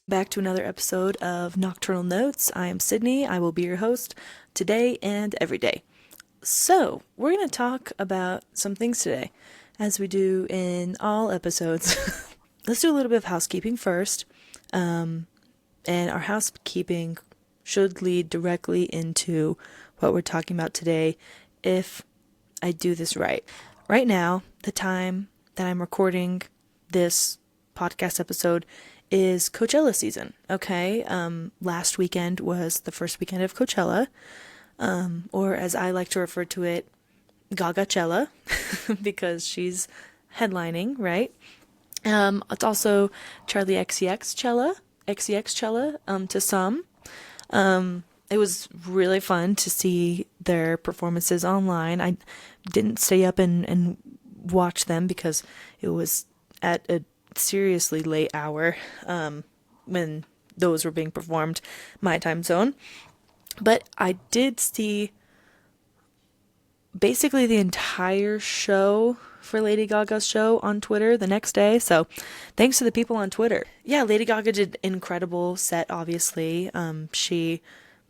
Back to another episode of Nocturnal Notes. I am Sydney. I will be your host today and every day. So, we're going to talk about some things today, as we do in all episodes. Let's do a little bit of housekeeping first. And our housekeeping should lead directly into what we're talking about today if I do this right. Right now, the time that I'm recording this podcast episode is Coachella season, okay? Last weekend was the first weekend of Coachella, or as I like to refer to it, Gagachella, because she's headlining, right? It's also Charlie XCX to some. It was really fun to see their performances online. I didn't stay up and watch them because it was at a seriously late hour when those were being performed, my time zone. But I did see basically the entire show for Lady Gaga's show on Twitter the next day. So thanks to the people on Twitter. Yeah, Lady Gaga did an incredible set, obviously. She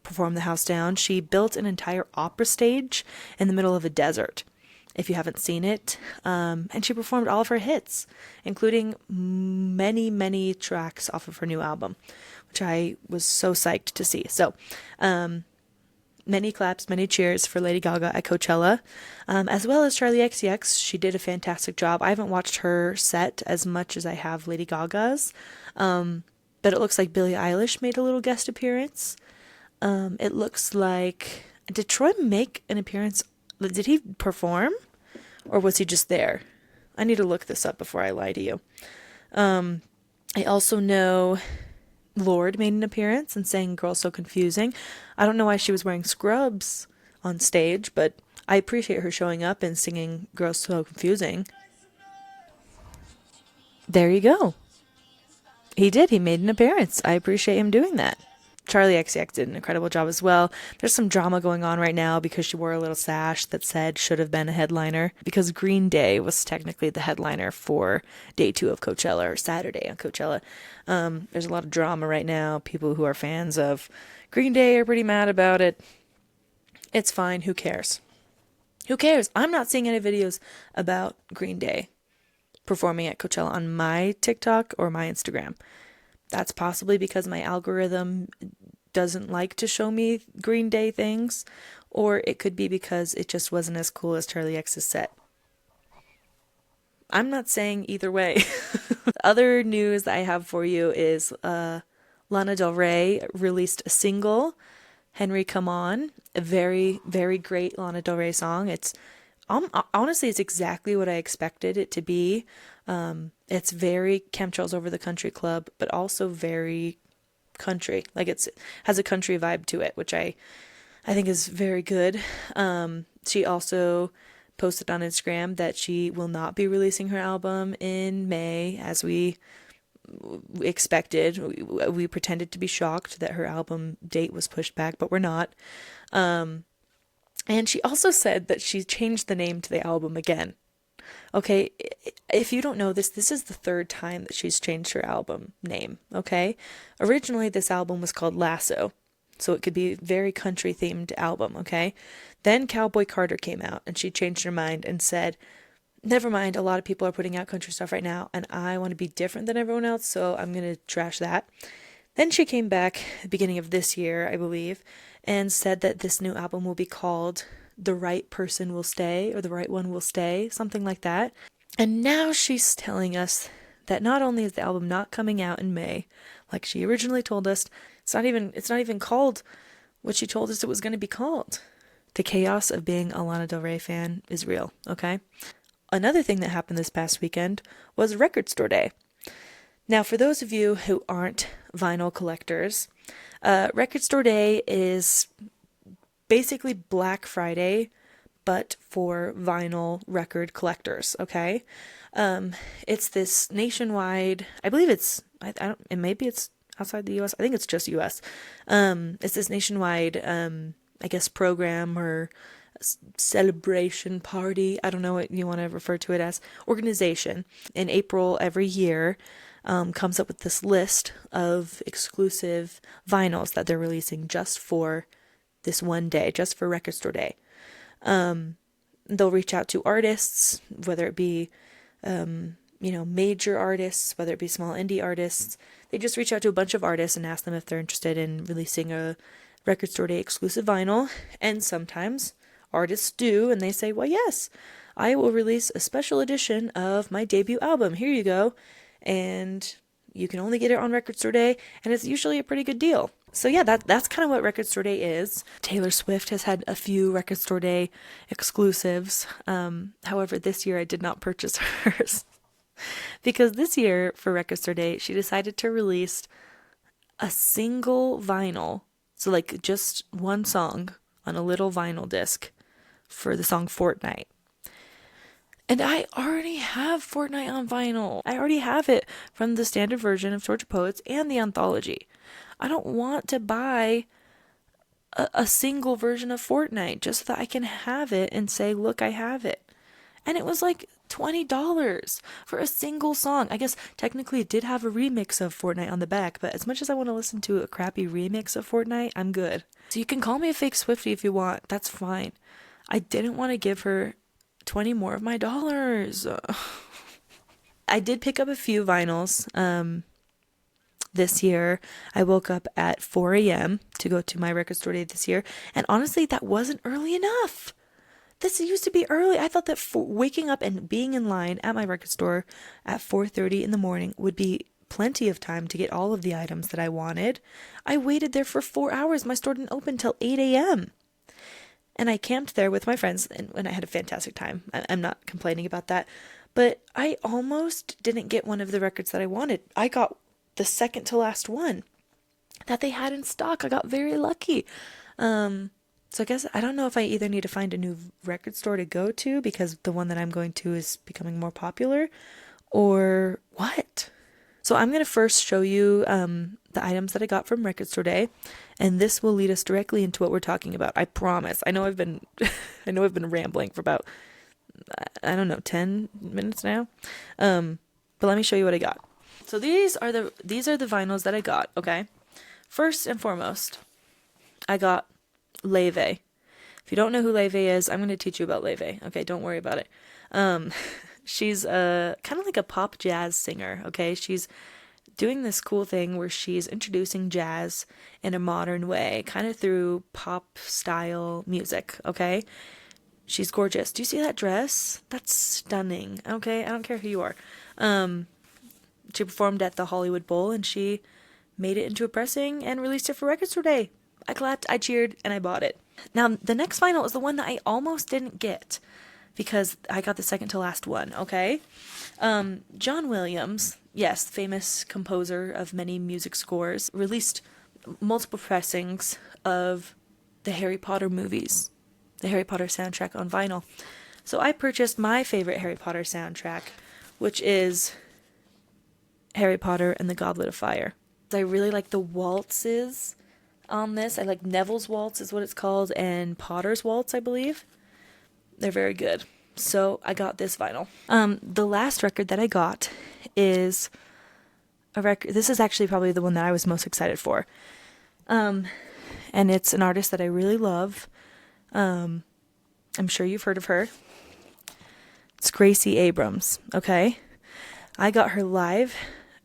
performed the house down. She built an entire opera stage in the middle of a desert, if you haven't seen it. And she performed all of her hits, including many, many tracks off of her new album, which I was so psyched to see. So, many claps, many cheers for Lady Gaga at Coachella, as well as Charlie XCX. She did a fantastic job. I haven't watched her set as much as I have Lady Gaga's, but it looks like Billie Eilish made a little guest appearance. It looks like... Did Troy make an appearance? Did he perform? Or was he just there? I need to look this up before I lie to you. I also know Lorde made an appearance and sang Girl So Confusing. I don't know why she was wearing scrubs on stage, but I appreciate her showing up and singing Girl So Confusing. There you go. He did. He made an appearance. I appreciate him doing that. Charlie XCX did an incredible job as well. There's some drama going on right now because she wore a little sash that said should have been a headliner, because Green Day was technically the headliner for day 2 of Coachella, or Saturday on Coachella. There's a lot of drama right now. People who are fans of Green Day are pretty mad about it. It's fine. Who cares? Who cares? I'm not seeing any videos about Green Day performing at Coachella on my TikTok or my Instagram. That's possibly because my algorithm doesn't like to show me Green Day things, or it could be because it just wasn't as cool as Charlie X's set. I'm not saying either way. Other news that I have for you is Lana Del Rey released a single, Henry Come On, a very, very great Lana Del Rey song. It's honestly, it's exactly what I expected it to be. It's very Chemtrails Over the Country Club, but also very country. Like, it has a country vibe to it, which I think is very good. She also posted on Instagram that she will not be releasing her album in May, as we expected. We pretended to be shocked that her album date was pushed back, but we're not. And she also said that she changed the name to the album again. Okay, if you don't know this, this is the 3rd time that she's changed her album name, okay? Originally, this album was called Lasso, so it could be a very country-themed album, okay? Then Cowboy Carter came out, and she changed her mind and said, never mind, a lot of people are putting out country stuff right now, and I want to be different than everyone else, so I'm going to trash that. Then she came back at the beginning of this year, I believe, and said that this new album will be called The Right Person Will Stay, or The Right One Will Stay, something like that. And now she's telling us that not only is the album not coming out in May, like she originally told us, it's not even called what she told us it was going to be called. The chaos of being a Lana Del Rey fan is real, okay? Another thing that happened this past weekend was Record Store Day. Now, for those of you who aren't vinyl collectors, Record Store Day is basically Black Friday, but for vinyl record collectors, okay? It's this nationwide, I believe it's, I don't, and maybe it's outside the US. I think it's just US. It's this nationwide, I guess, program or celebration party. I don't know what you want to refer to it as. Organization in April every year. comes up with this list of exclusive vinyls that they're releasing just for this one day, just for Record Store Day. They'll reach out to artists, whether it be, major artists, whether it be small indie artists. They just reach out to a bunch of artists and ask them if they're interested in releasing a Record Store Day exclusive vinyl. And sometimes artists do, and they say, well, yes, I will release a special edition of my debut album. Here you go. And you can only get it on Record Store Day, and it's usually a pretty good deal. So yeah, that's kind of what Record Store Day is. Taylor Swift has had a few Record Store Day exclusives. However, this year I did not purchase hers. Because this year, for Record Store Day, she decided to release a single vinyl. So like just one song on a little vinyl disc for the song Fortnite. And I already have Fortnite on vinyl. I already have it from the standard version of Torture Poets and the anthology. I don't want to buy a single version of Fortnite just so that I can have it and say, look, I have it. And it was like $20 for a single song. I guess technically it did have a remix of Fortnite on the back, but as much as I want to listen to a crappy remix of Fortnite, I'm good. So you can call me a fake Swiftie if you want. That's fine. I didn't want to give her 20 more of my dollars. I did pick up a few vinyls this year. I woke up at 4 a.m. to go to my Record Store Day this year, and honestly, that wasn't early enough. This used to be early. I thought that waking up and being in line at my record store at 4:30 in the morning would be plenty of time to get all of the items that I wanted. I waited there for 4 hours. My store didn't open till 8 a.m. And I camped there with my friends, and I had a fantastic time. I'm not complaining about that. But I almost didn't get one of the records that I wanted. I got the second to last one that they had in stock. I got very lucky. So I guess I don't know if I either need to find a new record store to go to because the one that I'm going to is becoming more popular, or what. So I'm going to first show you the items that I got from Record Store Day, and this will lead us directly into what we're talking about. I promise. I know I've been rambling for about 10 minutes now. But let me show you what I got. So these are the vinyls that I got, okay? First and foremost, I got Leve. If you don't know who Leve is, I'm going to teach you about Leve. Okay, don't worry about it. She's kind of like a pop jazz singer, okay? She's doing this cool thing where she's introducing jazz in a modern way, kind of through pop style music, okay? She's gorgeous. Do you see that dress? That's stunning, okay? I don't care who you are. She performed at the Hollywood Bowl, and she made it into a pressing and released it for Record Store Day. I clapped, I cheered, and I bought it. Now, the next vinyl is the one that I almost didn't get because I got the second to last one, okay? John Williams, yes, famous composer of many music scores, released multiple pressings of the Harry Potter movies, the Harry Potter soundtrack on vinyl. So I purchased my favorite Harry Potter soundtrack, which is Harry Potter and the Goblet of Fire. I really like the waltzes on this. I like Neville's Waltz is what it's called, and Potter's Waltz, I believe. They're very good. So I got this vinyl. The last record that I got is a record. This is actually probably the one that I was most excited for. And it's an artist that I really love. I'm sure you've heard of her. It's Gracie Abrams, okay? I got her live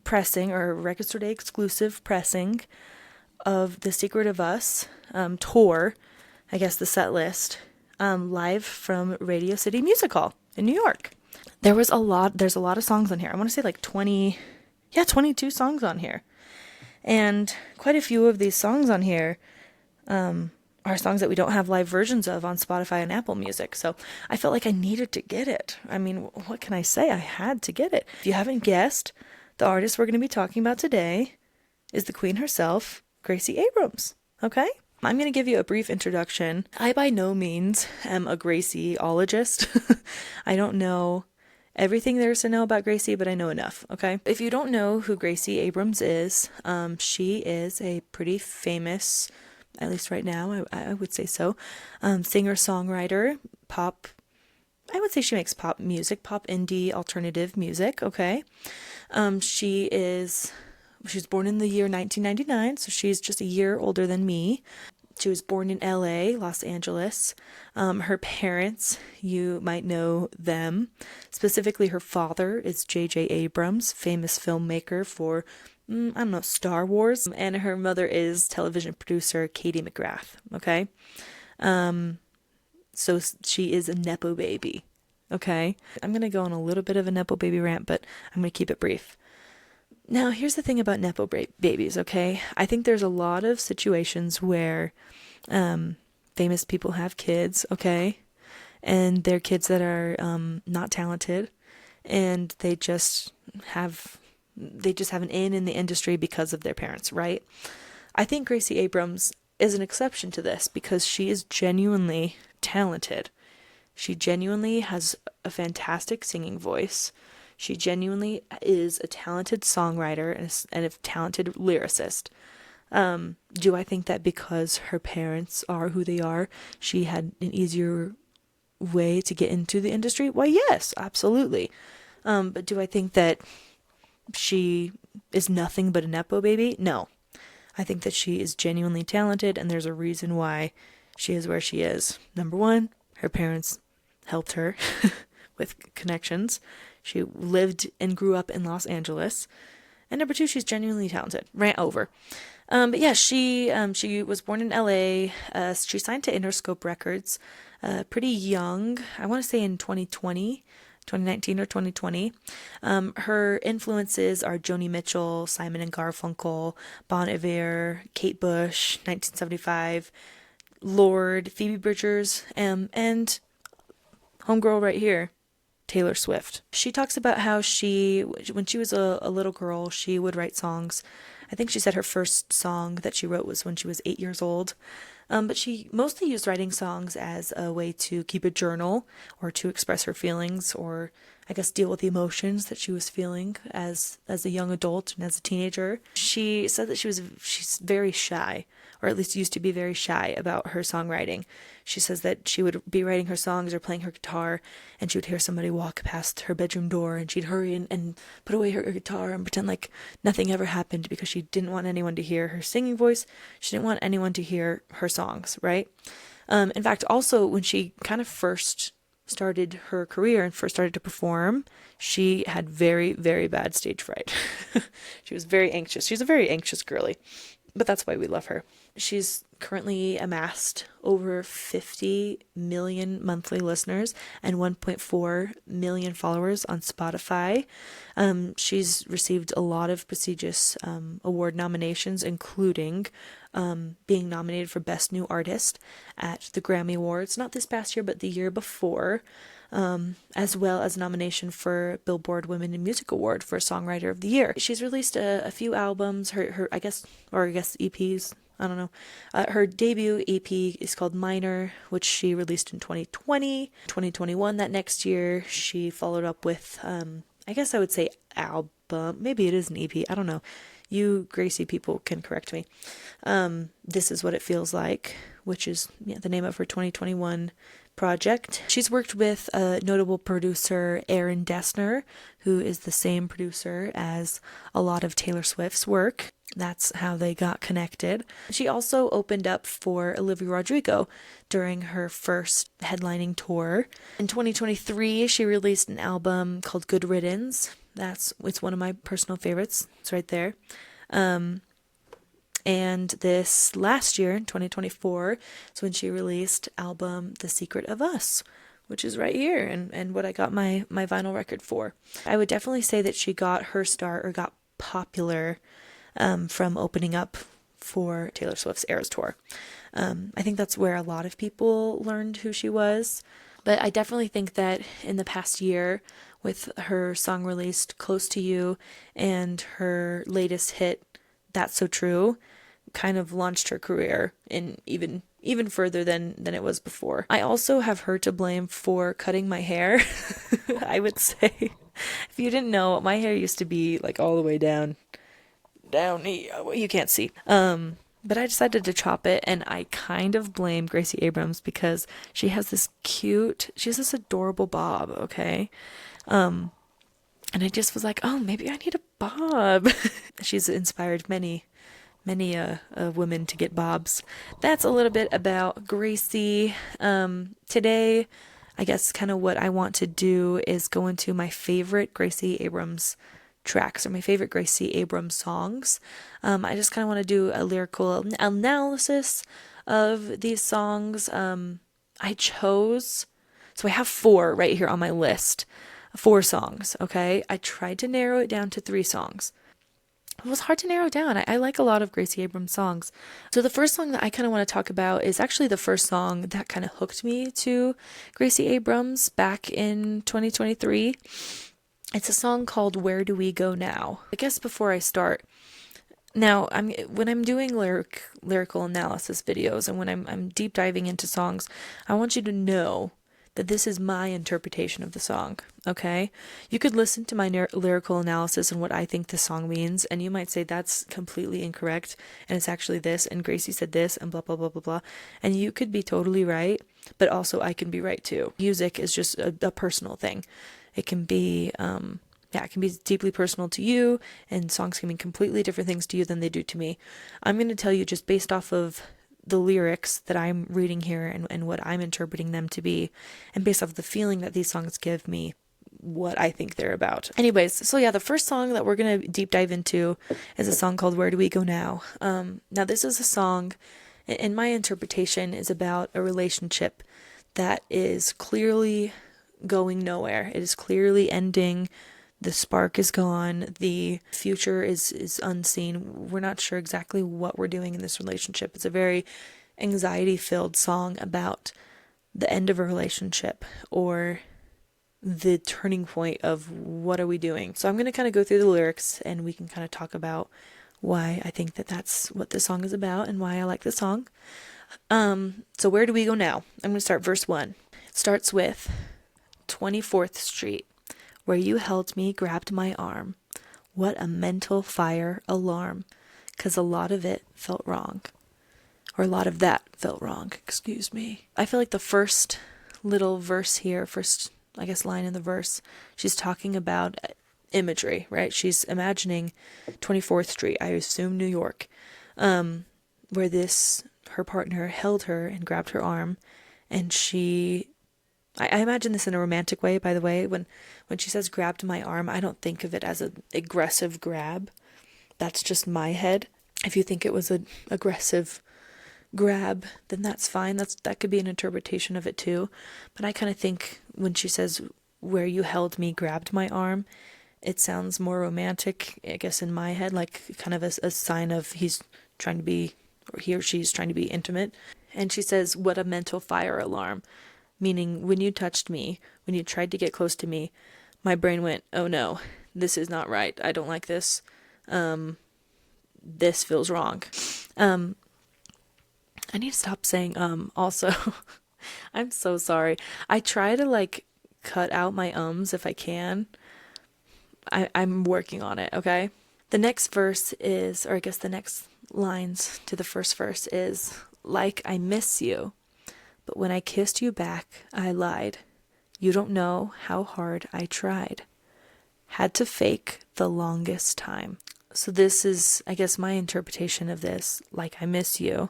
pressing, or Record Store Day exclusive pressing, of The Secret of Us tour, I guess the set list, live from Radio City Music Hall in New York. There's a lot of songs on here. I want to say like 22 songs on here. And quite a few of these songs on here are songs that we don't have live versions of on Spotify and Apple Music. So I felt like I needed to get it. I mean, what can I say? I had to get it. If you haven't guessed, the artist we're going to be talking about today is the queen herself, Gracie Abrams, okay? I'm going to give you a brief introduction. I by no means am a Gracie-ologist. I don't know everything there is to know about Gracie, but I know enough, okay? If you don't know who Gracie Abrams is, she is a pretty famous, at least right now, I would say so, singer-songwriter, pop. I would say she makes pop music, pop indie alternative music, okay? She was born in the year 1999, so she's just a year older than me. She was born in LA, Los Angeles. Her parents, you might know them. Specifically, her father is J.J. Abrams, famous filmmaker for, I don't know, Star Wars. And her mother is television producer Katie McGrath, okay? So she is a Nepo baby, okay? I'm going to go on a little bit of a Nepo baby rant, but I'm going to keep it brief. Now, here's the thing about Nepo babies, okay? I think there's a lot of situations where famous people have kids, okay? And they're kids that are not talented, and they just have an in the industry because of their parents, right? I think Gracie Abrams is an exception to this because she is genuinely talented. She genuinely has a fantastic singing voice. She genuinely is a talented songwriter and a talented lyricist. Do I think that because her parents are who they are, she had an easier way to get into the industry? Why, yes, absolutely. But do I think that she is nothing but a Nepo baby? No. I think that she is genuinely talented, and there's a reason why she is where she is. Number one, her parents helped her with connections. She lived and grew up in Los Angeles. And number two, she's genuinely talented. Rant over. But yeah, she was born in LA. She signed to Interscope Records pretty young. I want to say in 2019 or 2020. Her influences are Joni Mitchell, Simon and Garfunkel, Bon Iver, Kate Bush, 1975, Lorde, Phoebe Bridgers, and homegirl right here, Taylor Swift. She talks about how when she was a little girl, she would write songs. I think she said her first song that she wrote was when she was 8 years old. But she mostly used writing songs as a way to keep a journal or to express her feelings or, I guess, deal with the emotions that she was feeling as a young adult and as a teenager. She said that she's very shy, or at least used to be very shy about her songwriting. She says that she would be writing her songs or playing her guitar, and she would hear somebody walk past her bedroom door, and she'd hurry and put away her guitar and pretend like nothing ever happened because she didn't want anyone to hear her singing voice. She didn't want anyone to hear her songs, right? In fact, also when she kind of first started her career and first started to perform, she had very, very bad stage fright. She was very anxious. She's a very anxious girly, but that's why we love her. She's currently amassed over 50 million monthly listeners and 1.4 million followers on Spotify. She's received a lot of prestigious award nominations, including being nominated for Best New Artist at the Grammy Awards, not this past year, but the year before, as well as a nomination for Billboard Women in Music Award for Songwriter of the Year. She's released a few albums, her I guess EPs. I don't know. Her debut EP is called Minor, which she released in 2020. 2021, that next year, she followed up with, I guess I would say album. Maybe it is an EP. I don't know. You Gracie people can correct me. This Is What It Feels Like, which is the name of her 2021 project. She's worked with a notable producer, Aaron Dessner, who is the same producer as a lot of Taylor Swift's work. That's how they got connected. She also opened up for Olivia Rodrigo during her first headlining tour. In 2023, she released an album called Good Riddance. It's one of my personal favorites. It's right there. And this last year, in 2024, is when she released album The Secret of Us, which is right here and what I got my vinyl record for. I would definitely say that she got her start or got popular from opening up for Taylor Swift's Eras Tour. I think that's where a lot of people learned who she was. But I definitely think that in the past year, with her song released Close to You and her latest hit, That's So True, kind of launched her career in even further than it was before. I also have her to blame for cutting my hair. I would say, if you didn't know, my hair used to be like all the way down here. You can't see. But I decided to chop it, and I kind of blame Gracie Abrams because she has this adorable bob, okay? And I just was like, oh, maybe I need a bob. She's inspired many women to get bobs. That's a little bit about Gracie. Today, I guess kind of what I want to do is go into my favorite Gracie Abrams tracks or my favorite Gracie Abrams songs. I just kind of want to do a lyrical analysis of these songs. I chose, so I have 4 right here on my list. 4 songs, okay? I tried to narrow it down to 3 songs. It was hard to narrow down. I like a lot of Gracie Abrams songs. So the first song that I kind of want to talk about is actually the first song that kind of hooked me to Gracie Abrams back in 2023. It's a song called Where Do We Go Now? I guess before I start, now when I'm doing lyrical analysis videos and when I'm deep diving into songs, I want you to know that this is my interpretation of the song, okay? You could listen to my lyrical analysis and what I think the song means, and you might say that's completely incorrect, and it's actually this, and Gracie said this, and blah, blah, blah, blah, blah. And you could be totally right, but also I can be right too. Music is just a personal thing. It can be, it can be deeply personal to you, and songs can mean completely different things to you than they do to me. I'm going to tell you just based off of the lyrics that I'm reading here and what I'm interpreting them to be, and based off the feeling that these songs give me, what I think they're about. Anyways, so yeah, the first song that we're going to deep dive into is a song called Where Do We Go Now? Now this is a song, in my interpretation, is about a relationship that is clearly going nowhere. It is clearly ending. The spark is gone. The future is unseen. We're not sure exactly what we're doing in this relationship. It's a very anxiety-filled song about the end of a relationship or the turning point of what are we doing. So I'm going to kind of go through the lyrics and we can kind of talk about why I think that that's what this song is about and why I like the song. So where do we go now? I'm going to start verse 1. It starts with 24th Street. Where you held me, grabbed my arm. What a mental fire alarm. 'Cause a lot of it felt wrong. Or a lot of that felt wrong, excuse me. I feel like the first little verse here, first, I guess, line in the verse, she's talking about imagery, right? She's imagining 24th Street, I assume New York, where her partner held her and grabbed her arm, and I imagine this in a romantic way, by the way. When she says grabbed my arm, I don't think of it as an aggressive grab. That's just my head. If you think it was an aggressive grab, then that's fine. That could be an interpretation of it too. But I kind of think when she says where you held me, grabbed my arm, it sounds more romantic, I guess, in my head, like kind of a sign of he's trying to be, or he or she's trying to be intimate. And she says, what a mental fire alarm. Meaning, when you touched me, when you tried to get close to me, my brain went, oh no, this is not right. I don't like this. This feels wrong. I need to stop saying, also. I'm so sorry. I try to, cut out my ums if I can. I'm working on it, okay? The next verse is, or I guess the next lines to the first verse is, like I miss you. But when I kissed you back, I lied. You don't know how hard I tried. Had to fake the longest time. So this is, I guess, my interpretation of this. Like I miss you.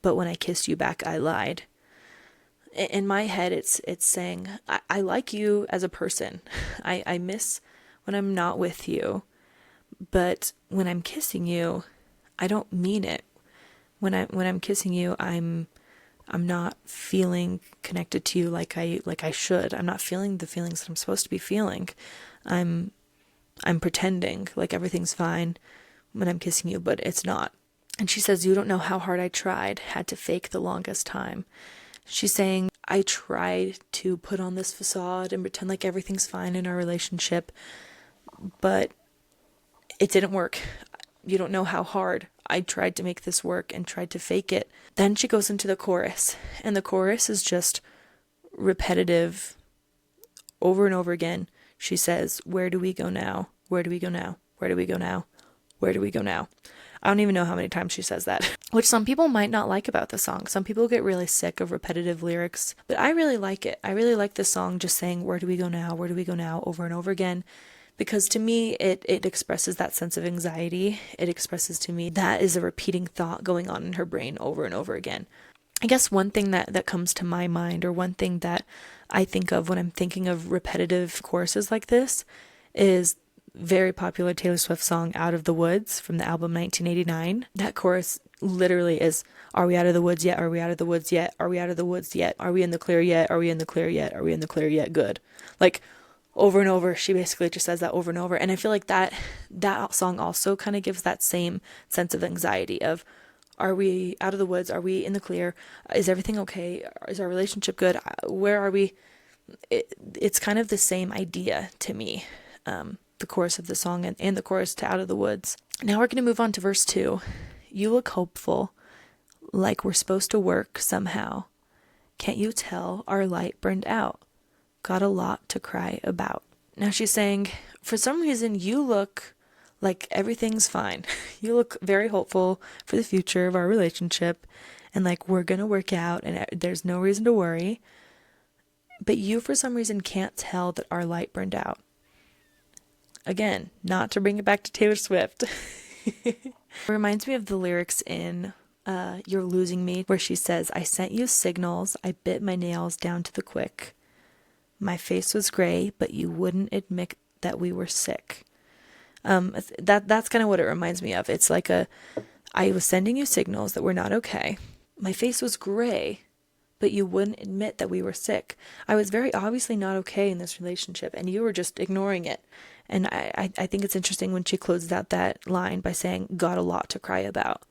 But when I kissed you back, I lied. In my head, it's saying, I like you as a person. I miss when I'm not with you. But when I'm kissing you, I don't mean it. When I'm kissing you, I'm not feeling connected to you like I should. I'm not feeling the feelings that I'm supposed to be feeling. I'm pretending like everything's fine when I'm kissing you, but it's not. And she says, you don't know how hard I tried, had to fake the longest time. She's saying, I tried to put on this facade and pretend like everything's fine in our relationship, but it didn't work. You don't know how hard I tried to make this work and tried to fake it. Then she goes into the chorus, and the chorus is just repetitive over and over again. She says, where do we go now? Where do we go now? Where do we go now? Where do we go now? I don't even know how many times she says that, which some people might not like about the song. Some people get really sick of repetitive lyrics, but I really like it. I really like this song just saying, where do we go now? Where do we go now? Over and over again. Because to me, it expresses that sense of anxiety. It expresses to me that is a repeating thought going on in her brain over and over again. I guess one thing that comes to my mind, or one thing that I think of when I'm thinking of repetitive choruses like this, is very popular Taylor Swift song Out of the Woods from the album 1989. That chorus literally is, are we out of the woods yet? Are we out of the woods yet? Are we out of the woods yet? Are we in the clear yet? Are we in the clear yet? Are we in the clear yet? Good. Like, over and over, she basically just says that over and over. And I feel like that song also kind of gives that same sense of anxiety of, are we out of the woods? Are we in the clear? Is everything okay? Is our relationship good? Where are we? It's kind of the same idea to me, the chorus of the song and the chorus to Out of the Woods. Now we're going to move on to verse 2. You look hopeful, like we're supposed to work somehow. Can't you tell our light burned out? Got a lot to cry about. Now she's saying, for some reason, you look like everything's fine. You look very hopeful for the future of our relationship, and like we're going to work out and there's no reason to worry. But you, for some reason, can't tell that our light burned out. Again, not to bring it back to Taylor Swift. It reminds me of the lyrics in You're Losing Me, where she says, I sent you signals, I bit my nails down to the quick. My face was gray, but you wouldn't admit that we were sick. That's kind of what it reminds me of. It's like I was sending you signals that we're not okay. My face was gray, but you wouldn't admit that we were sick. I was very obviously not okay in this relationship, and you were just ignoring it. And I think it's interesting when she closes out that line by saying, got a lot to cry about.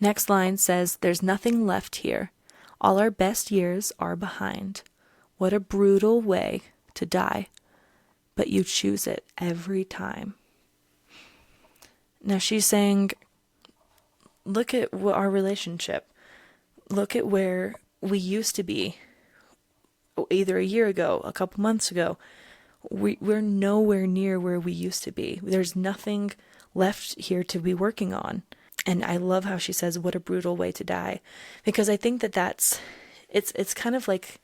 Next line says, there's nothing left here. All our best years are behind. What a brutal way to die. But you choose it every time. Now she's saying, look at our relationship. Look at where we used to be. Either a year ago, a couple months ago. We're nowhere near where we used to be. There's nothing left here to be working on. And I love how she says, what a brutal way to die. Because I think it's kind of like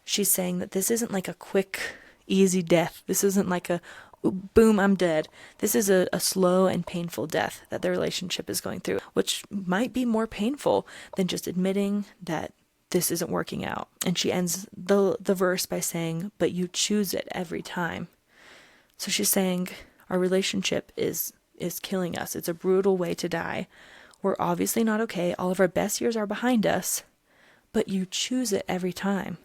she's saying that this isn't like a quick, easy death. This isn't like a, boom, I'm dead. This is a slow and painful death that the relationship is going through, which might be more painful than just admitting that this isn't working out. And she ends the verse by saying, but you choose it every time. So she's saying our relationship is killing us. It's a brutal way to die. We're obviously not okay. All of our best years are behind us, but you choose it every time.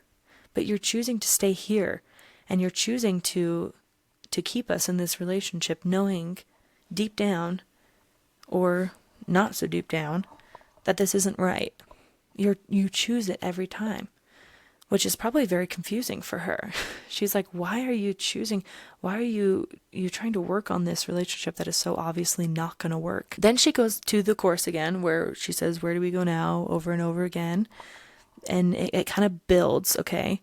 But you're choosing to stay here, and you're choosing to keep us in this relationship, knowing deep down, or not so deep down, that this isn't right. You choose it every time, which is probably very confusing for her. She's like, why are you choosing? Why are you trying to work on this relationship that is so obviously not going to work? Then she goes to the chorus again, where she says, where do we go now? Over and over again. And it kind of builds, okay?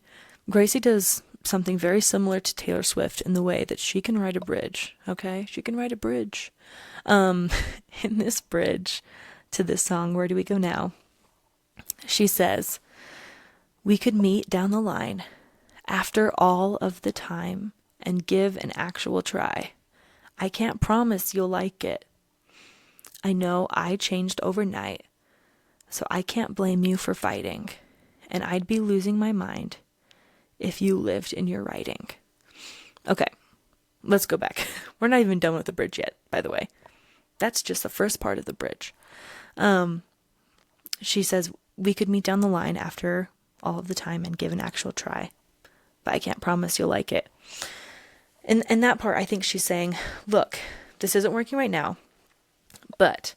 Gracie does something very similar to Taylor Swift in the way that she can write a bridge, okay? She can write a bridge. In this bridge to this song, Where Do We Go Now? She says, we could meet down the line after all of the time and give an actual try. I can't promise you'll like it. I know I changed overnight, so I can't blame you for fighting, and I'd be losing my mind if you lived in your writing. Okay, let's go back. We're not even done with the bridge yet, by the way. That's just the first part of the bridge. She says, we could meet down the line after all of the time and give an actual try, but I can't promise you'll like it. And that part, I think she's saying, look, this isn't working right now, but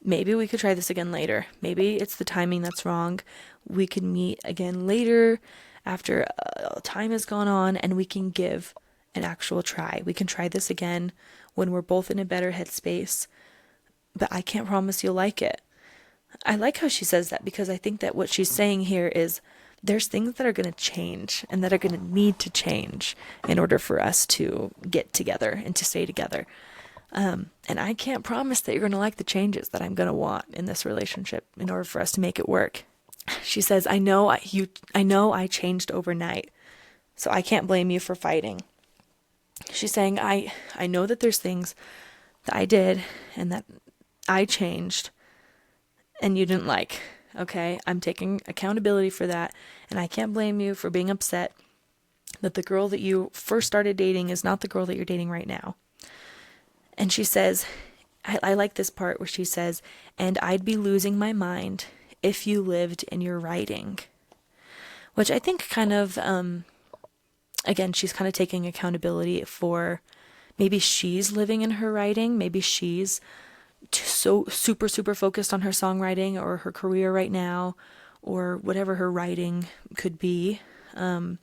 maybe we could try this again later. Maybe it's the timing that's wrong. We could meet again later after time has gone on, and we can give an actual try. We can try this again when we're both in a better headspace, but I can't promise you'll like it. I like how she says that, because I think that what she's saying here is there's things that are going to change and that are going to need to change in order for us to get together and to stay together. And I can't promise that you're going to like the changes that I'm going to want in this relationship in order for us to make it work. She says, I know I changed overnight, so I can't blame you for fighting. She's saying, I know that there's things that I did and that I changed and you didn't like. Okay, I'm taking accountability for that, and I can't blame you for being upset that the girl that you first started dating is not the girl that you're dating right now. And she says, I like this part where she says, and I'd be losing my mind if you lived in your writing. Which I think kind of, again, she's kind of taking accountability for maybe she's living in her writing. Maybe she's so super, super focused on her songwriting or her career right now or whatever her writing could be. And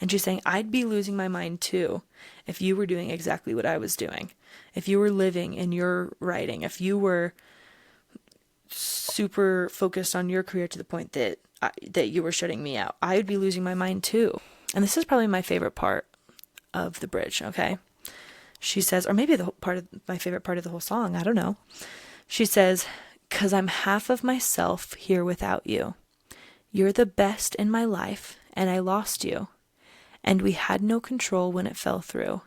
she's saying, I'd be losing my mind too if you were doing exactly what I was doing. If you were living in your writing, if you were super focused on your career to the point that you were shutting me out, I would be losing my mind too. And this is probably my favorite part of the bridge, okay? She says, or maybe my favorite part of the whole song, I don't know. She says, 'cause I'm half of myself here without you. You're the best in my life, and I lost you. And we had no control when it fell through.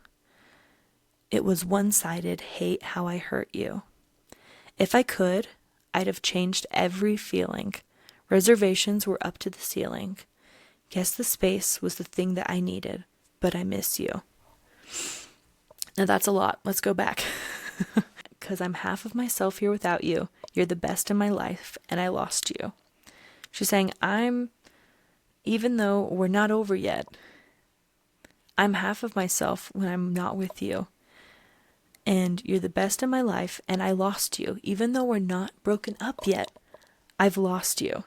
It was one-sided, hate how I hurt you. If I could, I'd have changed every feeling. Reservations were up to the ceiling. Guess the space was the thing that I needed, but I miss you. Now that's a lot. Let's go back. 'Cause I'm half of myself here without you. You're the best in my life, and I lost you. She's saying, even though we're not over yet, I'm half of myself when I'm not with you. And you're the best in my life, and I lost you. Even though we're not broken up yet, I've lost you.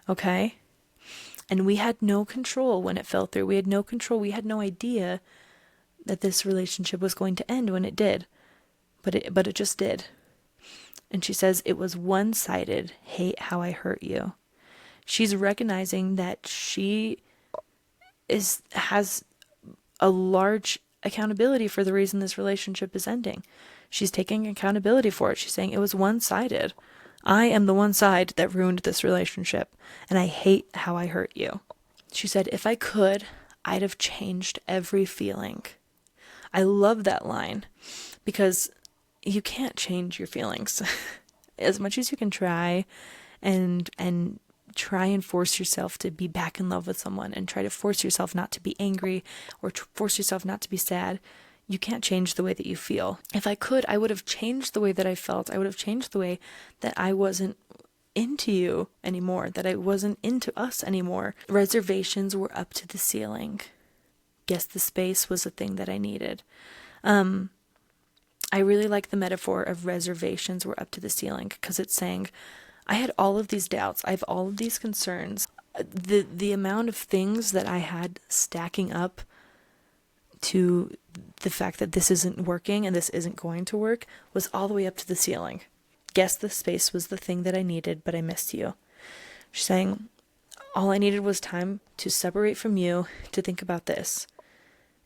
Okay? And we had no control when it fell through. We had no control. We had no idea that this relationship was going to end when it did. But it just did. And she says, it was one-sided, hate how I hurt you. She's recognizing that she has a large accountability for the reason this relationship is ending. She's taking accountability for it. She's saying it was one-sided. I am the one side that ruined this relationship, and I hate how I hurt you. She said, if I could, I'd have changed every feeling. I love that line because you can't change your feelings. As much as you can try and try and force yourself to be back in love with someone and try to force yourself not to be angry or force yourself not to be sad, you can't change the way that you feel. If I could, I would have changed the way that I felt. I would have changed the way that I wasn't into you anymore, that I wasn't into us anymore. Reservations were up to the ceiling. Guess the space was the thing that I needed. I really like the metaphor of reservations were up to the ceiling because it's saying, I had all of these doubts. I have all of these concerns. The amount of things that I had stacking up to the fact that this isn't working and this isn't going to work was all the way up to the ceiling. Guess the space was the thing that I needed, but I missed you. She's saying, all I needed was time to separate from you, to think about this,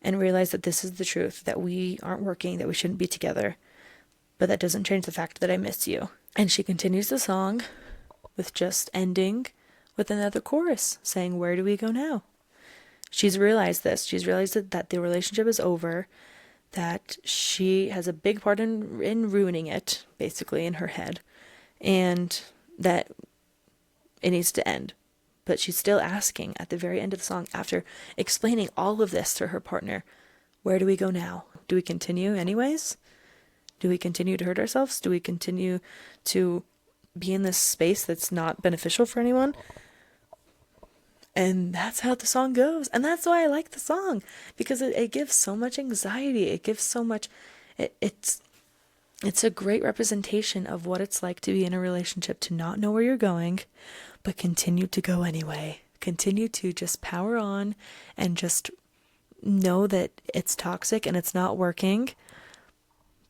and realize that this is the truth, that we aren't working, that we shouldn't be together. But that doesn't change the fact that I miss you. And she continues the song with just ending with another chorus saying, where do we go now? She's realized this. She's realized that the relationship is over, that she has a big part in ruining it, basically, in her head, and that it needs to end. But she's still asking at the very end of the song, after explaining all of this to her partner, where do we go now? Do we continue anyways? Do we continue to hurt ourselves? Do we continue to be in this space that's not beneficial for anyone? And that's how the song goes. And that's why I like the song, because it gives so much anxiety. It gives so much, it's a great representation of what it's like to be in a relationship, to not know where you're going, but continue to go anyway. Continue to just power on and just know that it's toxic and it's not working.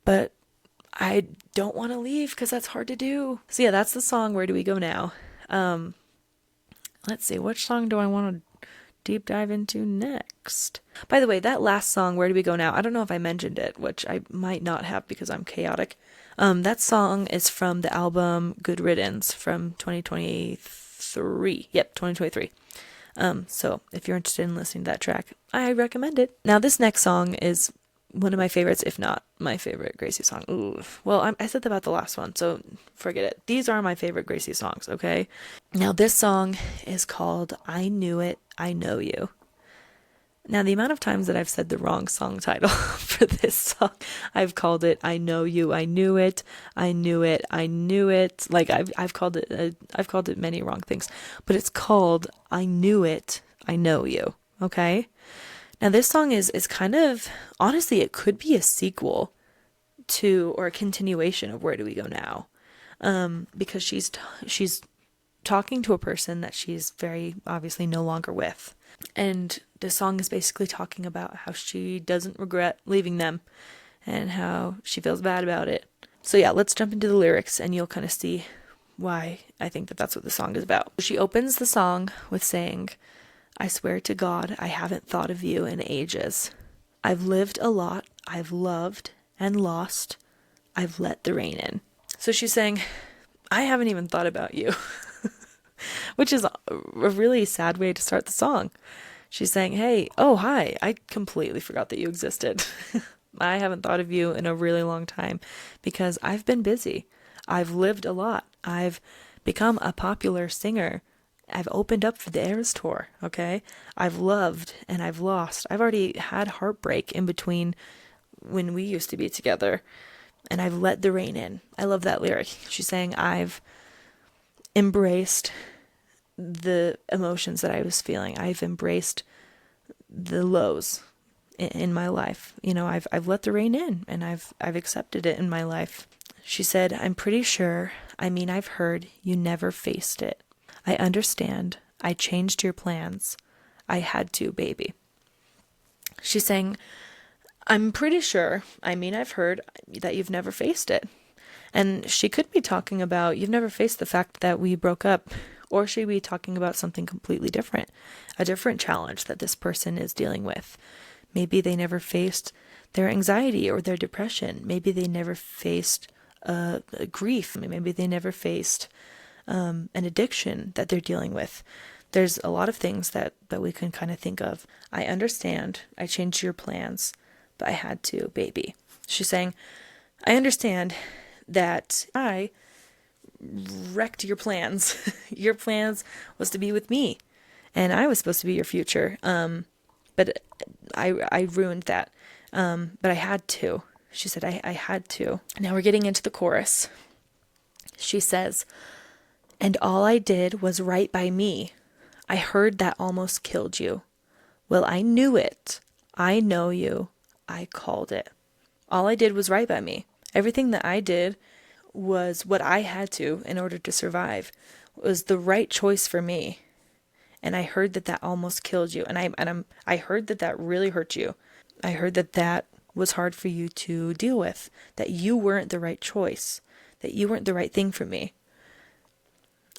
But I don't want to leave because that's hard to do. So yeah, that's the song, Where Do We Go Now? Let's see, which song do I want to deep dive into next. By the way, that last song, Where Do We Go Now? I don't know if I mentioned it, which I might not have because I'm chaotic. That song is from the album Good Riddance from 2023. Yep, 2023. So if you're interested in listening to that track, I recommend it. Now, this next song is one of my favorites, if not my favorite Gracie song. Ooh. Well, I said that about the last one, so forget it. These are my favorite Gracie songs, okay? Now, this song is called I Knew It, I Know You. Now, the amount of times that I've said the wrong song title for this song, I've called it I Know You, I Knew It, I Knew It, I Knew It. Like, I've called it many wrong things, but it's called I Knew It, I Know You, okay? Now, this song is kind of, honestly, it could be a sequel to, or a continuation of Where Do We Go Now? Because she's talking to a person that she's very obviously no longer with. And the song is basically talking about how she doesn't regret leaving them and how she feels bad about it. So yeah, let's jump into the lyrics and you'll kind of see why I think that that's what the song is about. She opens the song with saying, I swear to God, I haven't thought of you in ages. I've lived a lot. I've loved and lost. I've let the rain in. So she's saying, I haven't even thought about you, which is a really sad way to start the song. She's saying, hey, oh, hi, I completely forgot that you existed. I haven't thought of you in a really long time because I've been busy. I've lived a lot. I've become a popular singer. I've opened up for the Eras Tour, okay? I've loved and I've lost. I've already had heartbreak in between when we used to be together, and I've let the rain in. I love that lyric. She's saying I've embraced the emotions that I was feeling. I've embraced the lows in my life. You know, I've let the rain in and I've accepted it in my life. She said, I'm pretty sure, I've heard you never faced it. I understand. I changed your plans. I had to, baby. She's saying, I'm pretty sure, I've heard that you've never faced it. And she could be talking about you've never faced the fact that we broke up, or she'd be talking about something completely different, a different challenge that this person is dealing with. Maybe they never faced their anxiety or their depression. Maybe they never faced grief. Maybe they never faced an addiction that they're dealing with. There's a lot of things that we can kind of think of. I understand. I changed your plans, but I had to, baby. She's saying, I understand that I wrecked your plans. Your plans was to be with me, and I was supposed to be your future. But I ruined that. But I had to. She said, I had to. Now we're getting into the chorus. She says, and all I did was right by me. I heard that almost killed you. Well, I knew it. I know you. I called it. All I did was right by me. Everything that I did was what I had to in order to survive. It was the right choice for me. And I heard that almost killed you. And I heard that really hurt you. I heard that was hard for you to deal with. That you weren't the right choice. That you weren't the right thing for me.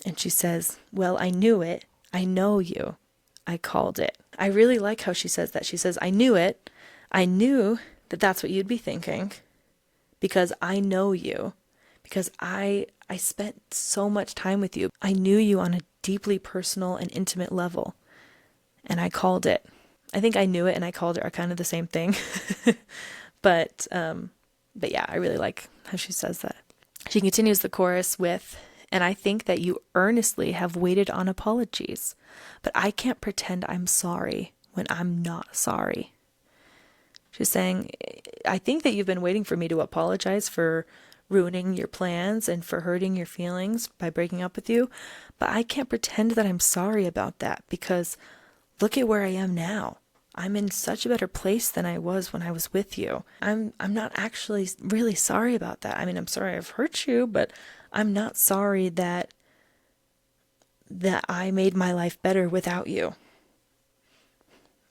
And she says, well, I knew it. I know you. I called it. I really like how she says that. She says, I knew it. I knew that that's what you'd be thinking because I know you. Because I spent so much time with you. I knew you on a deeply personal and intimate level. And I called it. I think I knew it and I called it are kind of the same thing. But yeah, I really like how she says that. She continues the chorus with, and I think that you earnestly have waited on apologies, but I can't pretend I'm sorry when I'm not sorry. She's saying, I think that you've been waiting for me to apologize for ruining your plans and for hurting your feelings by breaking up with you, but I can't pretend that I'm sorry about that because look at where I am now. I'm in such a better place than I was when I was with you. I'm not actually really sorry about that. I'm sorry I've hurt you, but I'm not sorry that I made my life better without you.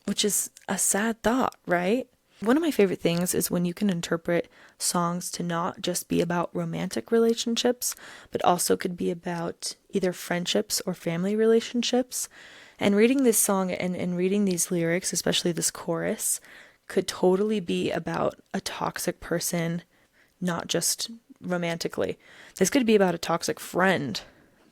Which is a sad thought, right? One of my favorite things is when you can interpret songs to not just be about romantic relationships, but also could be about either friendships or family relationships. And reading this song and reading these lyrics, especially this chorus, could totally be about a toxic person, not just romantically. This could be about a toxic friend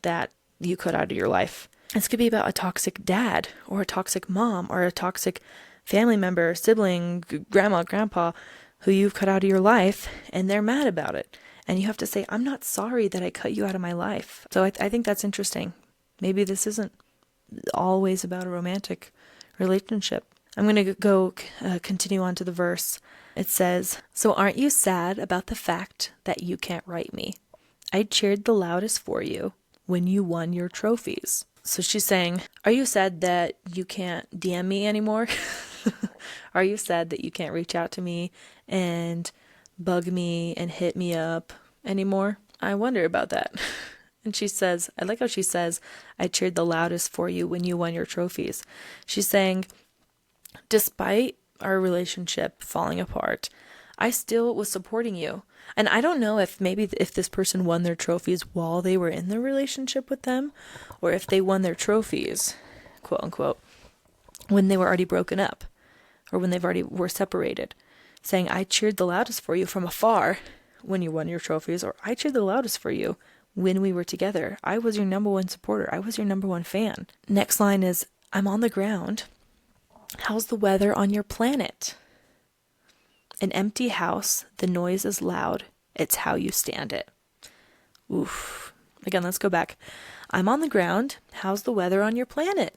that you cut out of your life. This could be about a toxic dad or a toxic mom or a toxic family member, sibling, grandma, grandpa, who you've cut out of your life, and they're mad about it. And you have to say, I'm not sorry that I cut you out of my life. So I think that's interesting. Maybe this isn't always about a romantic relationship. I'm going to go continue on to the verse. It says, so aren't you sad about the fact that you can't write me? I cheered the loudest for you when you won your trophies. So she's saying, are you sad that you can't DM me anymore? Are you sad that you can't reach out to me and bug me and hit me up anymore? I wonder about that. And she says, I like how she says, I cheered the loudest for you when you won your trophies. She's saying, despite our relationship falling apart, I still was supporting you. And I don't know if this person won their trophies while they were in the relationship with them, or if they won their trophies, quote unquote, when they were already broken up, or when they've already were separated, saying, I cheered the loudest for you from afar when you won your trophies, or I cheered the loudest for you when we were together. I was your number one supporter. I was your number one fan. Next line is, I'm on the ground. How's the weather on your planet? An empty house, the noise is loud. It's how you stand it. Oof. Again, let's go back. I'm on the ground. How's the weather on your planet?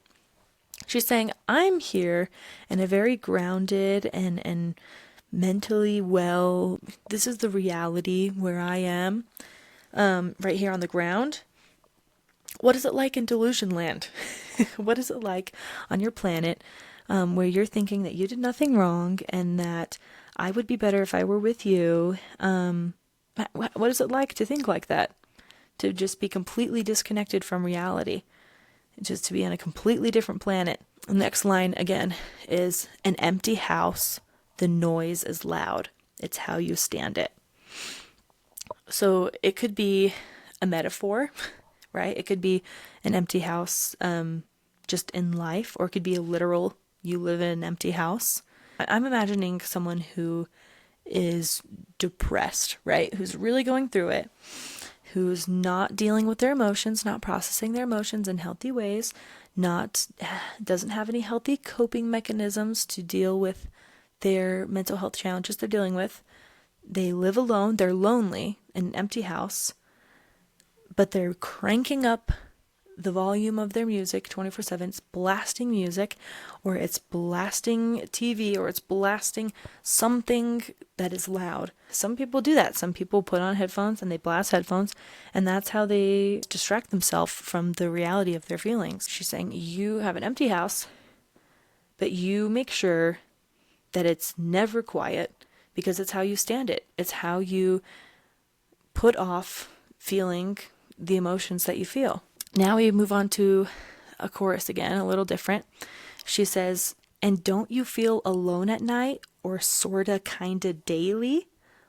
She's saying, I'm here in a very grounded and mentally well. This is the reality where I am, right here on the ground. What is it like in delusion land? What is it like on your planet where you're thinking that you did nothing wrong and that I would be better if I were with you? What is it like to think like that? To just be completely disconnected from reality. Just to be on a completely different planet. The next line again is, an empty house, the noise is loud. It's how you stand it. So it could be a metaphor, right? It could be an empty house just in life, or it could be a literal, you live in an empty house. I'm imagining someone who is depressed, right? Who's really going through it, who's not dealing with their emotions, not processing their emotions in healthy ways, doesn't have any healthy coping mechanisms to deal with their mental health challenges they're dealing with. They live alone, they're lonely in an empty house, but they're cranking up the volume of their music 24/7. It's blasting music, or it's blasting TV, or it's blasting something that is loud. Some people do that. Some people put on headphones and they blast headphones, and that's how they distract themselves from the reality of their feelings. She's saying, you have an empty house, but you make sure that it's never quiet, because it's how you stand it. It's how you put off feeling the emotions that you feel. Now we move on to a chorus again, a little different. She says, and don't you feel alone at night, or sorta kinda daily?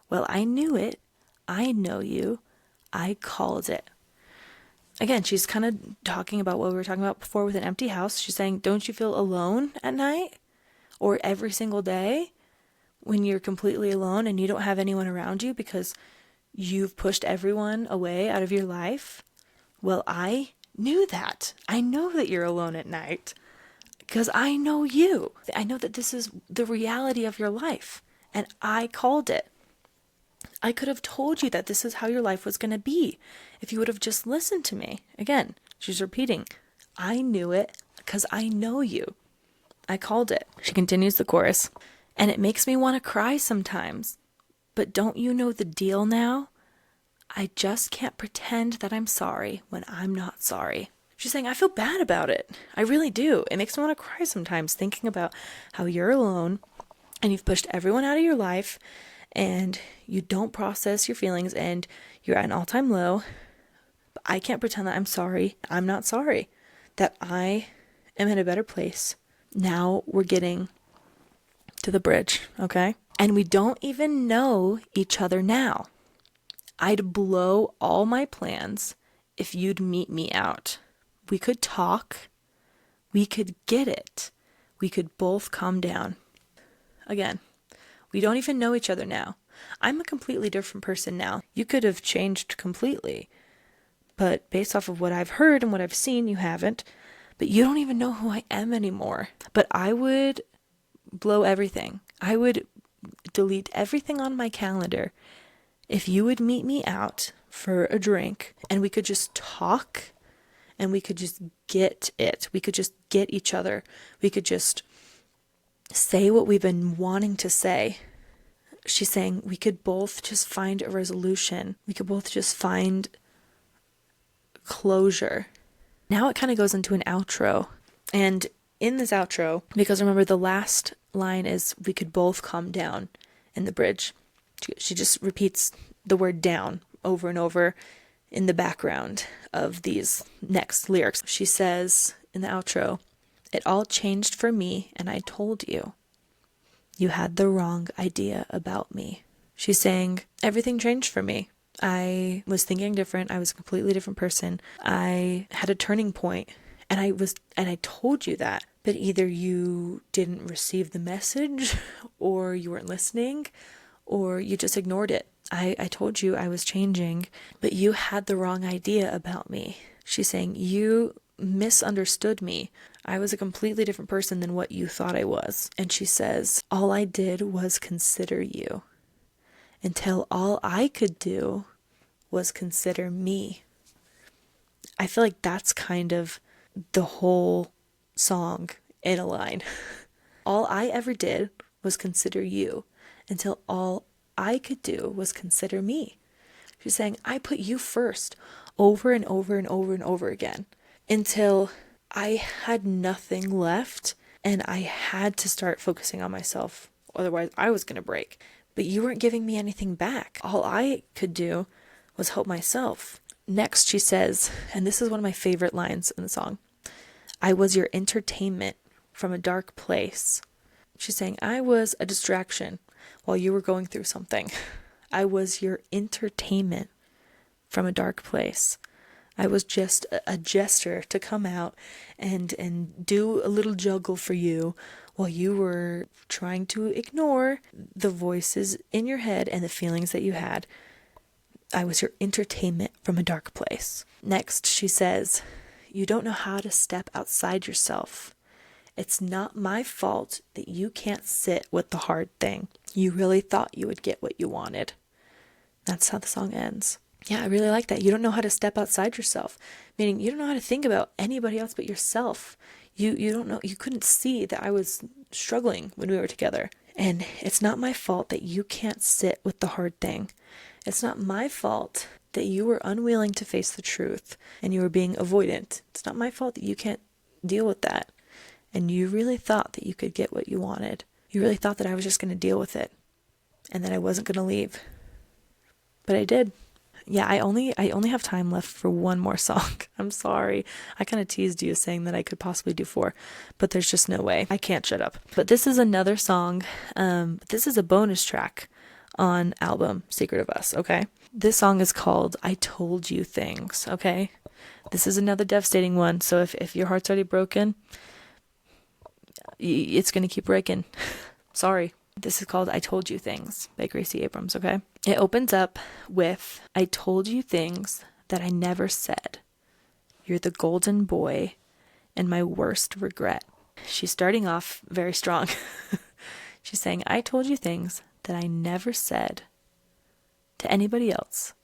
Well, I knew it. I know you. I called it. Again, she's kind of talking about what we were talking about before with an empty house. She's saying, don't you feel alone at night, or every single day when you're completely alone and you don't have anyone around you because you've pushed everyone away out of your life? Well, I knew that. I know that you're alone at night because I know you. I know that this is the reality of your life, and I called it. I could have told you that this is how your life was going to be if you would have just listened to me. Again, she's repeating, I knew it because I know you. I called it. She continues the chorus, and it makes me want to cry sometimes. But don't you know the deal now? I just can't pretend that I'm sorry when I'm not sorry. She's saying, I feel bad about it. I really do. It makes me want to cry sometimes thinking about how you're alone and you've pushed everyone out of your life and you don't process your feelings and you're at an all-time low. But I can't pretend that I'm sorry. I'm not sorry. That I am in a better place. Now we're getting to the bridge, okay? And we don't even know each other now. I'd blow all my plans if you'd meet me out. We could talk, We could get it. We could both calm down. Again, we don't even know each other now. I'm a completely different person now. You could have changed completely. But based off of what I've heard and what I've seen, you haven't. But you don't even know who I am anymore. But I would blow everything. I would delete everything on my calendar if you would meet me out for a drink and we could just talk and we could just get it. We could just get each other. We could just say what we've been wanting to say. She's saying we could both just find a resolution. We could both just find closure. Now it kind of goes into an outro. And in this outro, because remember the last line is we could both calm down in the bridge. She just repeats the word down over and over in the background of these next lyrics. She says in the outro, "It all changed for me and I told you. You had the wrong idea about me." She's saying everything changed for me. I was thinking different. I was a completely different person. I had a turning point and I told you that. But either you didn't receive the message or you weren't listening or you just ignored it. I told you I was changing, but you had the wrong idea about me. She's saying you misunderstood me. I was a completely different person than what you thought I was. And she says, all I did was consider you until all I could do was consider me. I feel like that's kind of the whole song in a line. All I ever did was consider you until all I could do was consider me. She's saying, I put you first over and over and over and over again until I had nothing left and I had to start focusing on myself. Otherwise, I was going to break. But you weren't giving me anything back. All I could do was help myself. Next, she says, and this is one of my favorite lines in the song, I was your entertainment from a dark place. She's saying, I was a distraction while you were going through something. I was your entertainment from a dark place. I was just a jester to come out and do a little juggle for you while you were trying to ignore the voices in your head and the feelings that you had. I was your entertainment from a dark place. Next, she says, you don't know how to step outside yourself. It's not my fault that you can't sit with the hard thing. You really thought you would get what you wanted. That's how the song ends. Yeah, I really like that. You don't know how to step outside yourself, meaning you don't know how to think about anybody else but yourself. You don't know, you couldn't see that I was struggling when we were together. And it's not my fault that you can't sit with the hard thing. It's not my fault that you were unwilling to face the truth and you were being avoidant. It's not my fault that you can't deal with that. And you really thought that you could get what you wanted. You really thought that I was just going to deal with it and that I wasn't going to leave. But I did. Yeah, I only have time left for one more song. I'm sorry. I kind of teased you saying that I could possibly do 4, but there's just no way. I can't shut up. But this is another song. This is a bonus track on album Secret of Us, okay? This song is called I Told You Things, okay? This is another devastating one, so if your heart's already broken, it's going to keep breaking. Sorry. This is called I Told You Things by Gracie Abrams, okay? It opens up with, I told you things that I never said. You're the golden boy and my worst regret. She's starting off very strong. She's saying, I told you things that I never said to anybody else.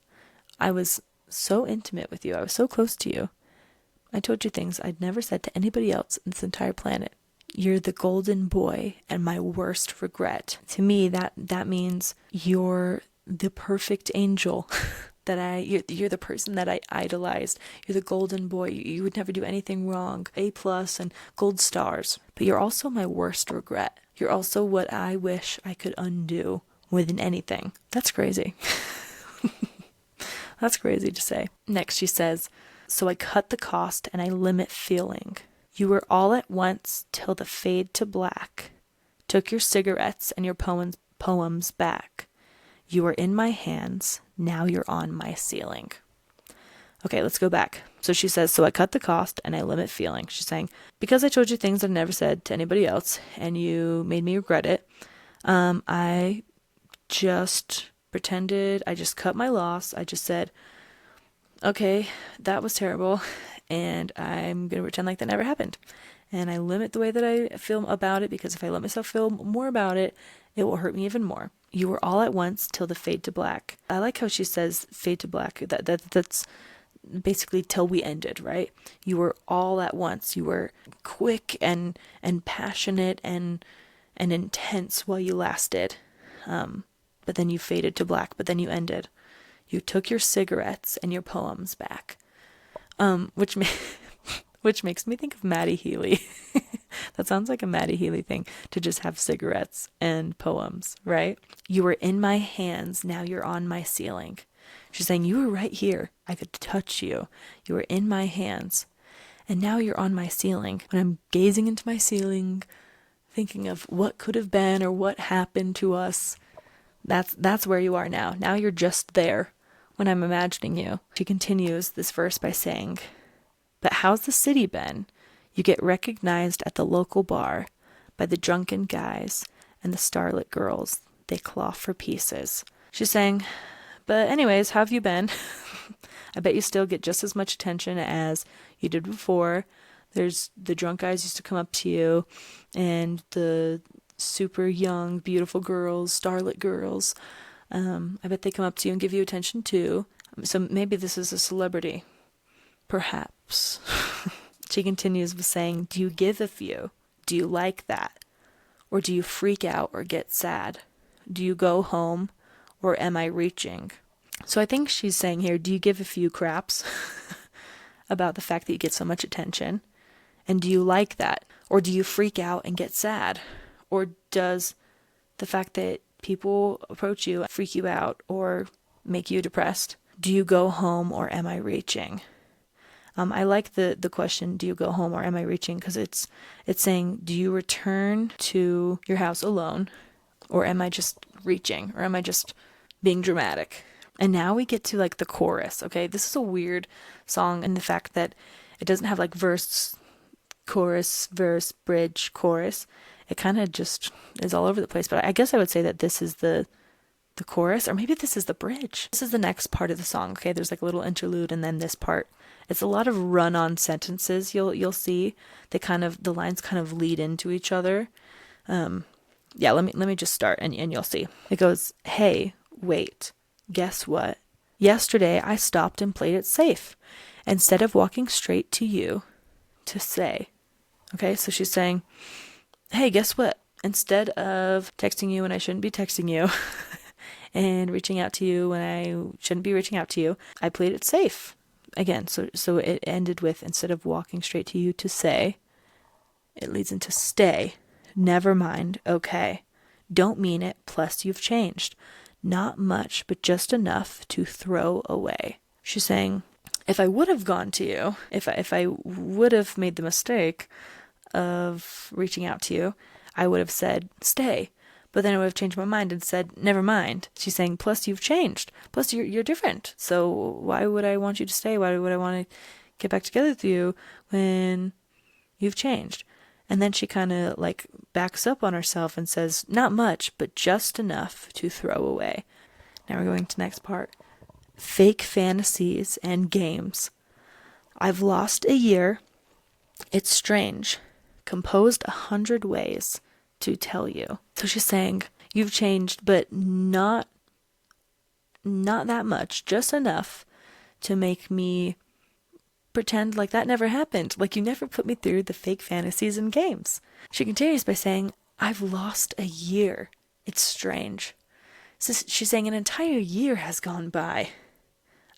I was so intimate with you. I was so close to you. I told you things I'd never said to anybody else in this entire planet. You're the golden boy and my worst regret. To me, that means you're the perfect angel you're the person that I idolized. You're the golden boy. You would never do anything wrong. A+ and gold stars. But you're also my worst regret. You're also what I wish I could undo more than anything. That's crazy. That's crazy to say. Next she says, so I cut the cost and I limit feeling. You were all at once till the fade to black. Took your cigarettes and your poems back. You were in my hands, now you're on my ceiling. Okay, let's go back. So she says, so I cut the cost and I limit feeling. She's saying, because I told you things I never said to anybody else and you made me regret it, I just pretended, I just cut my loss. I just said, okay, that was terrible, and I'm going to pretend like that never happened. And I limit the way that I feel about it, because if I let myself feel more about it, it will hurt me even more. You were all at once till the fade to black. I like how she says fade to black. That's basically till we ended, right? You were all at once. You were quick and passionate and intense while you lasted. But then you faded to black, but then you ended. You took your cigarettes and your poems back. Which makes me think of Maddie Healy. That sounds like a Maddie Healy thing, to just have cigarettes and poems, right? You were in my hands, now you're on my ceiling. She's saying, you were right here. I could touch you. You were in my hands. And now you're on my ceiling. When I'm gazing into my ceiling, thinking of what could have been or what happened to us, that's where you are now. Now you're just there when I'm imagining you. She continues this verse by saying, but how's the city been? You get recognized at the local bar by the drunken guys and the starlit girls. They claw for pieces. She's saying, but anyways, how have you been? I bet you still get just as much attention as you did before. There's the drunk guys used to come up to you, and the super young, beautiful girls, starlit girls. I bet they come up to you and give you attention too. So maybe this is a celebrity. Perhaps. She continues with saying, do you give a few? Do you like that? Or do you freak out or get sad? Do you go home, or am I reaching? So I think she's saying here, do you give a few craps about the fact that you get so much attention? And do you like that? Or do you freak out and get sad? Or does the fact that people approach you freak you out or make you depressed? Do you go home, or am I reaching? I like the question, do you go home or am I reaching? Because it's saying, do you return to your house alone, or am I just reaching, or am I just being dramatic? And now we get to like the chorus, okay? This is a weird song in the fact that it doesn't have like verse, chorus, verse, bridge, chorus. It kind of just is all over the place. But I guess I would say that this is the chorus, or maybe this is the bridge. This is the next part of the song, okay? There's like a little interlude and then this part. It's a lot of run-on sentences. You'll see the lines kind of lead into each other. Yeah, let me just start and you'll see. It goes, hey, wait, guess what? Yesterday I stopped and played it safe instead of walking straight to you to say. Okay, so she's saying, hey, guess what? Instead of texting you when I shouldn't be texting you and reaching out to you when I shouldn't be reaching out to you, I played it safe. Again, so it ended with, instead of walking straight to you to say, it leads into stay. Never mind, okay. Don't mean it, plus you've changed. Not much, but just enough to throw away. She's saying, if I would have gone to you, if I would have made the mistake of reaching out to you, I would have said, stay. But then I would have changed my mind and said, never mind. She's saying, plus you've changed. Plus you're different. So why would I want you to stay? Why would I want to get back together with you when you've changed? And then she kind of like backs up on herself and says, not much, but just enough to throw away. Now we're going to the next part. Fake fantasies and games. I've lost a year. It's strange. Composed 100 ways to tell you. So she's saying, you've changed, but not that much, just enough to make me pretend like that never happened, like you never put me through the fake fantasies and games. She continues by saying, I've lost a year. It's strange. So she's saying an entire year has gone by.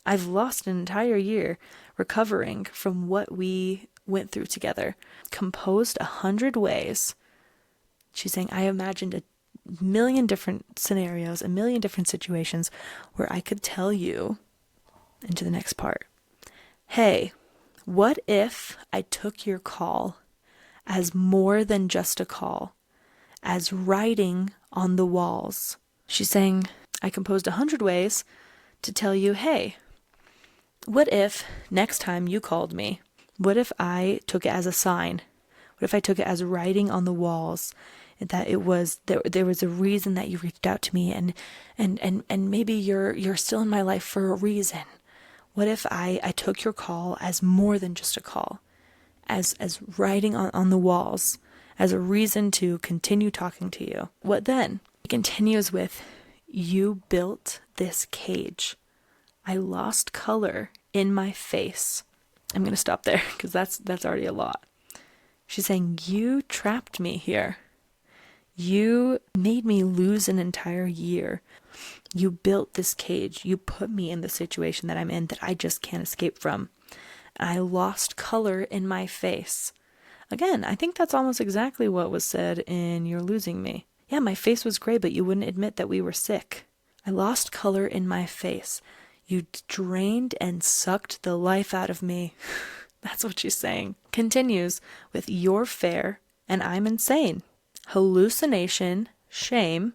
I've lost an entire year recovering from what we went through together. Composed 100 ways. She's saying, I imagined a million different scenarios, a million different situations where I could tell you, into the next part, hey, what if I took your call as more than just a call, as writing on the walls? She's saying, I composed 100 ways to tell you, hey, What if next time you called me, what if I took it as a sign? What if I took it as writing on the walls, that it was there was a reason that you reached out to me, and maybe you're still in my life for a reason. What if I took your call as more than just a call, as writing on the walls, as a reason to continue talking to you? What then? It continues with, you built this cage. I lost color in my face. I'm going to stop there because that's already a lot. She's saying, you trapped me here. You made me lose an entire year. You built this cage. You put me in the situation that I'm in that I just can't escape from. I lost color in my face. Again, I think that's almost exactly what was said in You're Losing Me. Yeah, my face was gray, but you wouldn't admit that we were sick. I lost color in my face. You drained and sucked the life out of me. That's what she's saying. Continues with, you're fair and I'm insane. Hallucination, shame,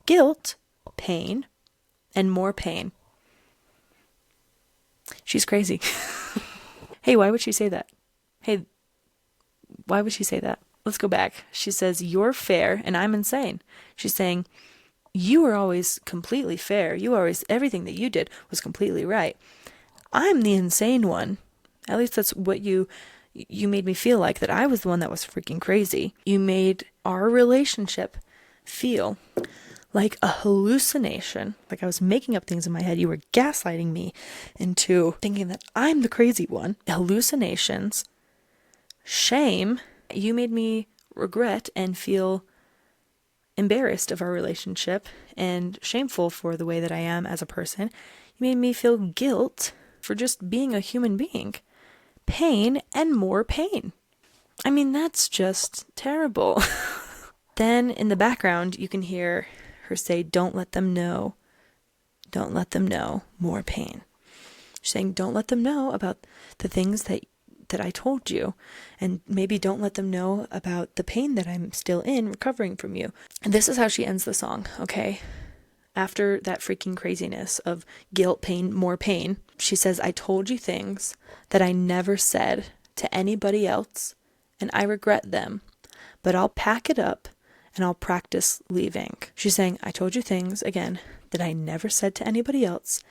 guilt, pain, and more pain. She's crazy. Hey, why would she say that? Hey, why would she say that? Let's go back. She says, you're fair and I'm insane. She's saying, you were always completely fair. Everything that you did was completely right. I'm the insane one. At least that's what you made me feel like, that I was the one that was freaking crazy. You made our relationship feel like a hallucination, like I was making up things in my head. You were gaslighting me into thinking that I'm the crazy one. Hallucinations, shame. You made me regret and feel embarrassed of our relationship and shameful for the way that I am as a person. You made me feel guilt for just being a human being. Pain and more pain. I mean, that's just terrible. Then in the background, you can hear her say, don't let them know. Don't let them know. More pain. She's saying, don't let them know about the things that I told you, and maybe don't let them know about the pain that I'm still in recovering from you. And this is how she ends the song, okay? After that freaking craziness of guilt, pain, more pain, she says, I told you things that I never said to anybody else, and I regret them, but I'll pack it up and I'll practice leaving. She's saying, I told you things, again, that I never said to anybody else,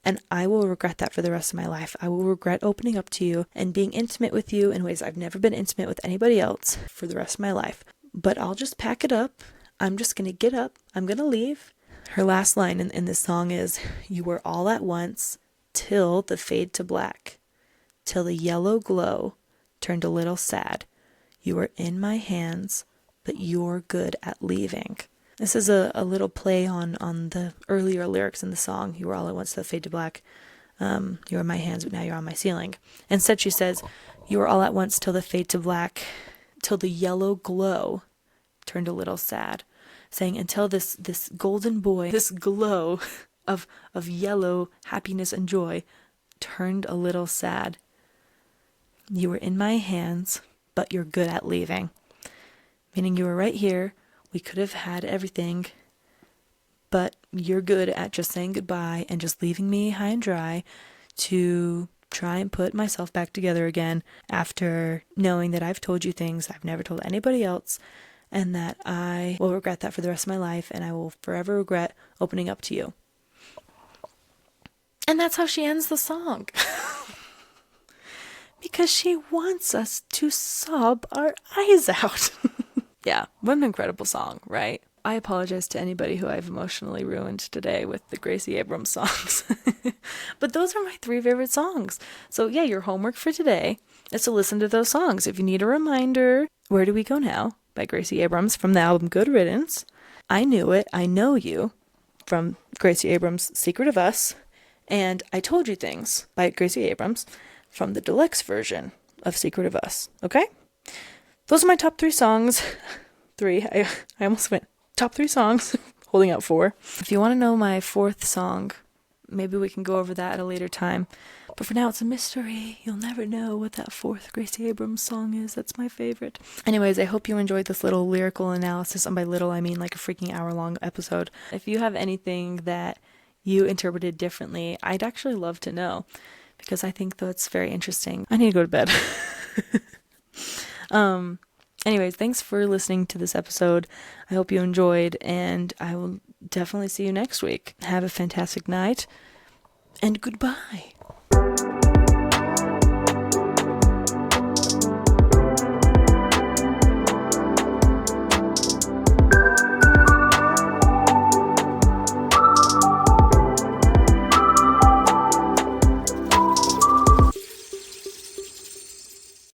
and I will regret that for the rest of my life. I will regret opening up to you and being intimate with you in ways I've never been intimate with anybody else for the rest of my life. But I'll just pack it up. I'm just going to get up. I'm going to leave. Her last line in this song is, you were all at once till the fade to black, till the yellow glow turned a little sad. You were in my hands, but you're good at leaving. This is a little play on the earlier lyrics in the song. You were all at once till the fade to black. You were in my hands, but now you're on my ceiling. Instead, she says, you were all at once till the fade to black, till the yellow glow turned a little sad. Saying, until this golden boy, this glow of yellow happiness and joy turned a little sad. You were in my hands, but you're good at leaving. Meaning you were right here. We could have had everything, but you're good at just saying goodbye and just leaving me high and dry to try and put myself back together again after knowing that I've told you things I've never told anybody else, and that I will regret that for the rest of my life, and I will forever regret opening up to you. And that's how she ends the song. Because she wants us to sob our eyes out. Yeah, what an incredible song, right? I apologize to anybody who I've emotionally ruined today with the Gracie Abrams songs. But those are my 3 favorite songs. So yeah, your homework for today is to listen to those songs. If you need a reminder, Where Do We Go Now by Gracie Abrams from the album Good Riddance. I Knew It, I Know You from Gracie Abrams' Secret of Us. And I Told You Things by Gracie Abrams from the Deluxe version of Secret of Us. Okay? Those are my top 3 songs. 3. I almost went top 3 songs, holding out 4. If you want to know my 4th song, maybe we can go over that at a later time. But for now, it's a mystery. You'll never know what that 4th Gracie Abrams song is. That's my favorite. Anyways, I hope you enjoyed this little lyrical analysis. And by little, I mean like a freaking hour-long episode. If you have anything that you interpreted differently, I'd actually love to know. because I think that's very interesting. I need to go to bed. Anyways, thanks for listening to this episode. I hope you enjoyed, and I will definitely see you next week. Have a fantastic night, and goodbye.